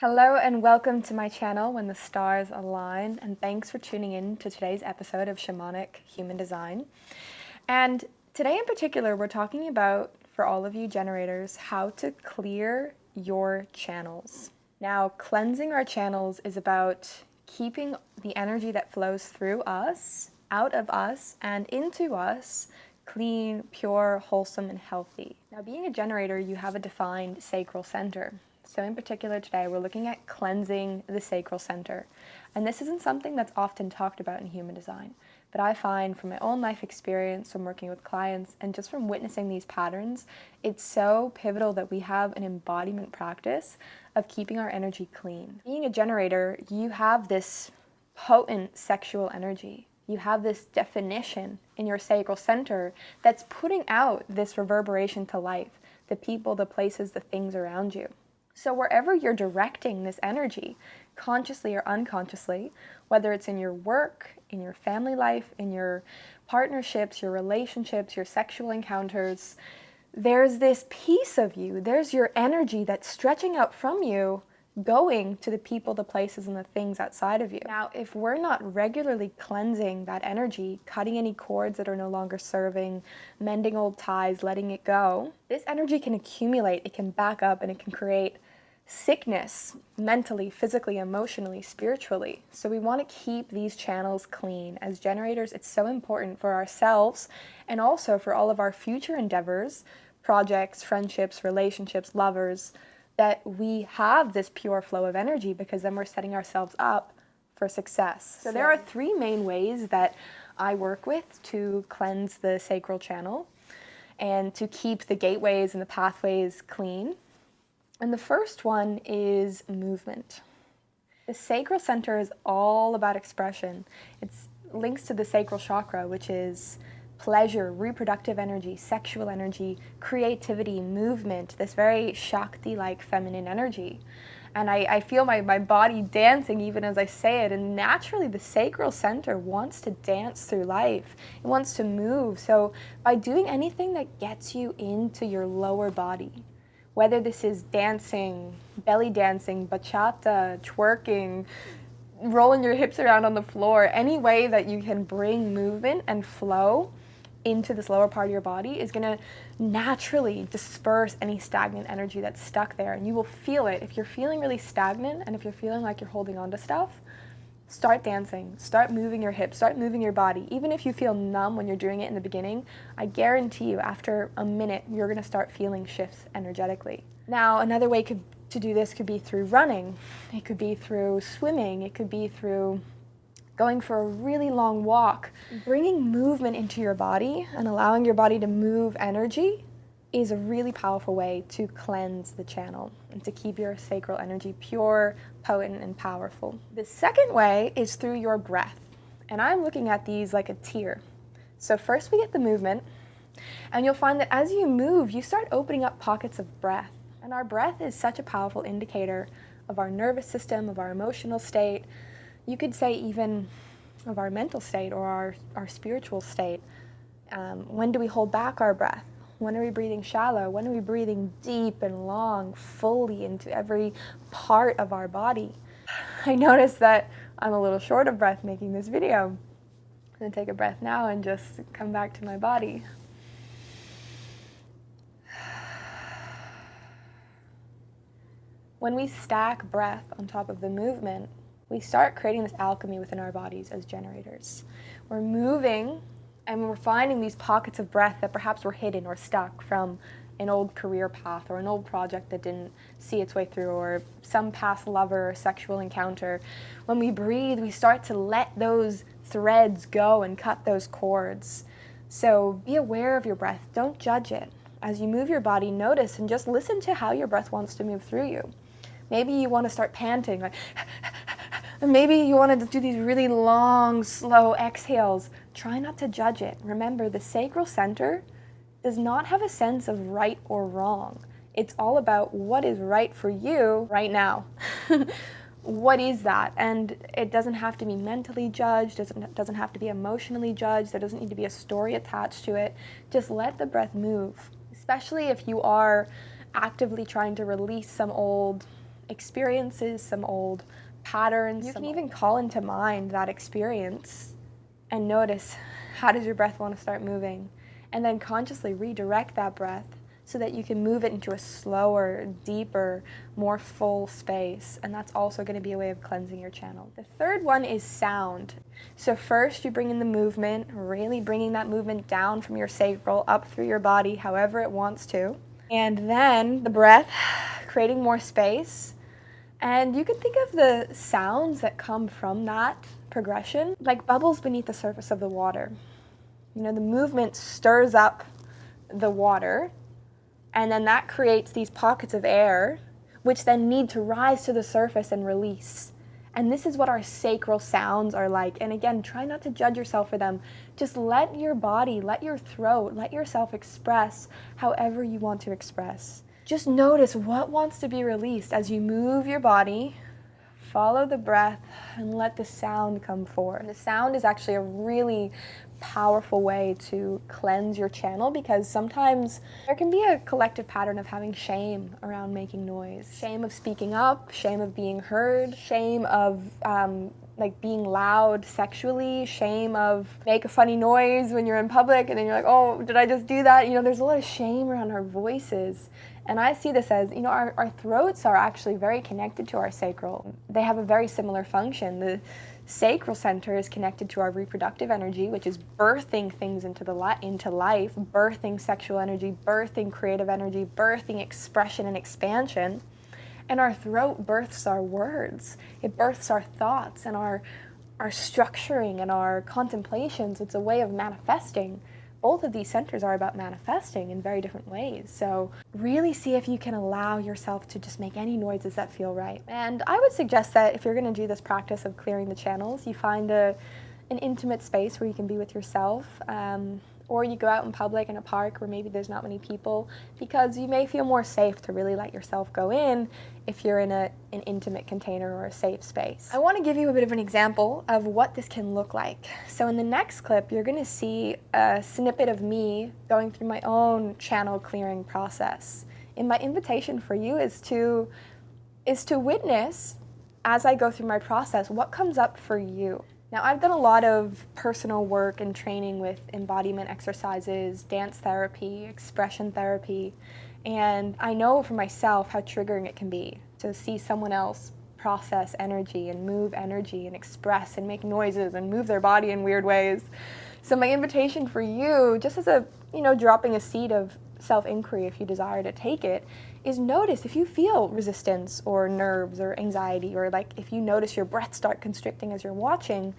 Hello and welcome to my channel When the Stars Align, and thanks for tuning in to today's episode of Shamanic Human Design. And today in particular, we're talking about, for all of you generators, how to clear your channels. Now, cleansing our channels is about keeping the energy that flows through us, out of us, and into us clean, pure, wholesome, and healthy. Now, being a generator, you have a defined sacral center. So in particular today, we're looking at cleansing the sacral center. And this isn't something that's often talked about in human design, but I find from my own life experience, from working with clients, and just from witnessing these patterns, it's so pivotal that we have an embodiment practice of keeping our energy clean. Being a generator, you have this potent sexual energy. You have this definition in your sacral center that's putting out this reverberation to life, the people, the places, the things around you. So wherever you're directing this energy, consciously or unconsciously, whether it's in your work, in your family life, in your partnerships, your relationships, your sexual encounters, there's this piece of you, there's your energy that's stretching out from you, going to the people, the places, and the things outside of you. Now, if we're not regularly cleansing that energy, cutting any cords that are no longer serving, mending old ties, letting it go, this energy can accumulate, it can back up, and it can create sickness mentally, physically, emotionally, spiritually. So we want to keep these channels clean. As generators, it's so important for ourselves and also for all of our future endeavors, projects, friendships, relationships, lovers, that we have this pure flow of energy, because then we're setting ourselves up for success. So there are three main ways that I work with to cleanse the sacral channel and to keep the gateways and the pathways clean. And the first one is movement. The sacral center is all about expression. It's links to the sacral chakra, which is pleasure, reproductive energy, sexual energy, creativity, movement, this very Shakti-like feminine energy. And I feel my body dancing even as I say it, and naturally the sacral center wants to dance through life. It wants to move. So by doing anything that gets you into your lower body, whether this is dancing, belly dancing, bachata, twerking, rolling your hips around on the floor, any way that you can bring movement and flow into this lower part of your body is going to naturally disperse any stagnant energy that's stuck there. And you will feel it. If you're feeling really stagnant and if you're feeling like you're holding on to stuff, start dancing, start moving your hips, start moving your body. Even if you feel numb when you're doing it in the beginning, I guarantee you after a minute, you're going to start feeling shifts energetically. Now, another way to do this could be through running. It could be through swimming. It could be through going for a really long walk. Bringing movement into your body and allowing your body to move energy is a really powerful way to cleanse the channel and to keep your sacral energy pure, potent, and powerful. The second way is through your breath. And I'm looking at these like a tier. So first we get the movement, and you'll find that as you move, you start opening up pockets of breath. And our breath is such a powerful indicator of our nervous system, of our emotional state, you could say even of our mental state or our spiritual state. When do we hold back our breath? When are we breathing shallow? When are we breathing deep and long, fully into every part of our body? I noticed that I'm a little short of breath making this video. I'm going to take a breath now and just come back to my body. When we stack breath on top of the movement, we start creating this alchemy within our bodies as generators. We're moving and we're finding these pockets of breath that perhaps were hidden or stuck from an old career path or an old project that didn't see its way through, or some past lover or sexual encounter. When we breathe, we start to let those threads go and cut those cords. So be aware of your breath. Don't judge it. As you move your body, notice and just listen to how your breath wants to move through you. Maybe you want to start panting, like, and maybe you want to do these really long, slow exhales. Try not to judge it. Remember, the sacral center does not have a sense of right or wrong. It's all about what is right for you right now. What is that? And it doesn't have to be mentally judged, doesn't have to be emotionally judged, there doesn't need to be a story attached to it. Just let the breath move, especially if you are actively trying to release some old experiences, some old patterns. You can even call into mind that experience and notice, how does your breath want to start moving? And then consciously redirect that breath so that you can move it into a slower, deeper, more full space. And that's also going to be a way of cleansing your channel. The third one is sound. So first you bring in the movement, really bringing that movement down from your sacral up through your body, however it wants to. And then the breath, creating more space. And you can think of the sounds that come from that progression like bubbles beneath the surface of the water. You know, the movement stirs up the water, and then that creates these pockets of air, which then need to rise to the surface and release. And this is what our sacral sounds are like. And again, try not to judge yourself for them. Just let your body, let your throat, let yourself express however you want to express. Just notice what wants to be released as you move your body, follow the breath, and let the sound come forward. And the sound is actually a really powerful way to cleanse your channel, because sometimes there can be a collective pattern of having shame around making noise. Shame of speaking up, shame of being heard, shame of like being loud sexually, shame of make a funny noise when you're in public and then you're like, oh, did I just do that? You know, there's a lot of shame around our voices. And I see this as, you know, our throats are actually very connected to our sacral. They have a very similar function. The sacral center is connected to our reproductive energy, which is birthing things into life, birthing sexual energy, birthing creative energy, birthing expression and expansion. And our throat births our words. It births our thoughts and our structuring and our contemplations. It's a way of manifesting. Both of these centers are about manifesting in very different ways. So really see if you can allow yourself to just make any noises that feel right. And I would suggest that if you're going to do this practice of clearing the channels, you find an intimate space where you can be with yourself, or you go out in public in a park where maybe there's not many people, because you may feel more safe to really let yourself go in if you're in an intimate container or a safe space. I want to give you a bit of an example of what this can look like. So in the next clip, you're going to see a snippet of me going through my own channel clearing process. And my invitation for you is to witness, as I go through my process, what comes up for you. Now, I've done a lot of personal work and training with embodiment exercises, dance therapy, expression therapy, and I know for myself how triggering it can be to see someone else process energy and move energy and express and make noises and move their body in weird ways. So my invitation for you, just as a, dropping a seed of self-inquiry if you desire to take it, is notice if you feel resistance or nerves or anxiety, or like if you notice your breath start constricting as you're watching,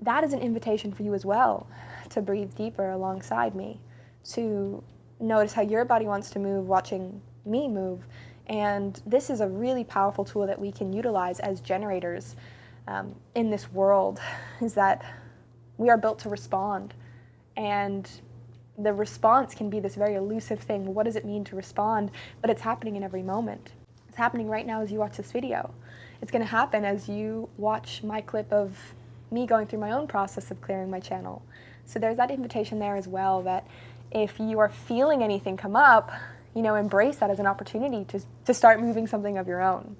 that is an invitation for you as well to breathe deeper alongside me, to notice how your body wants to move watching me move. And this is a really powerful tool that we can utilize as generators in this world, is that we are built to respond. And the response can be this very elusive thing. What does it mean to respond? But it's happening in every moment. It's happening right now as you watch this video. It's going to happen as you watch my clip of me going through my own process of clearing my channel. So there's that invitation there as well, that if you are feeling anything come up, embrace that as an opportunity to start moving something of your own.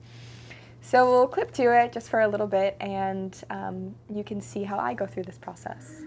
So we'll clip to it just for a little bit, and you can see how I go through this process.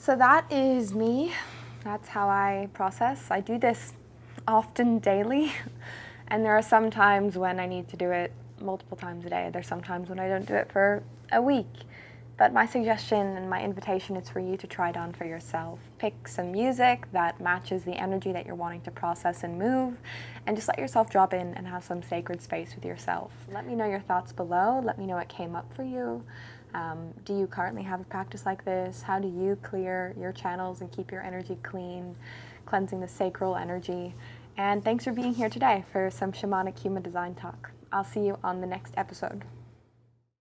So that is me. That's how I process. I do this often daily, and there are some times when I need to do it multiple times a day. There's some times when I don't do it for a week. But my suggestion and my invitation is for you to try it on for yourself. Pick some music that matches the energy that you're wanting to process and move, and just let yourself drop in and have some sacred space with yourself. Let me know your thoughts below. Let me know what came up for you. Do you currently have a practice like this? How do you clear your channels and keep your energy clean, cleansing the sacral energy? And thanks for being here today for some shamanic human design talk. I'll see you on the next episode.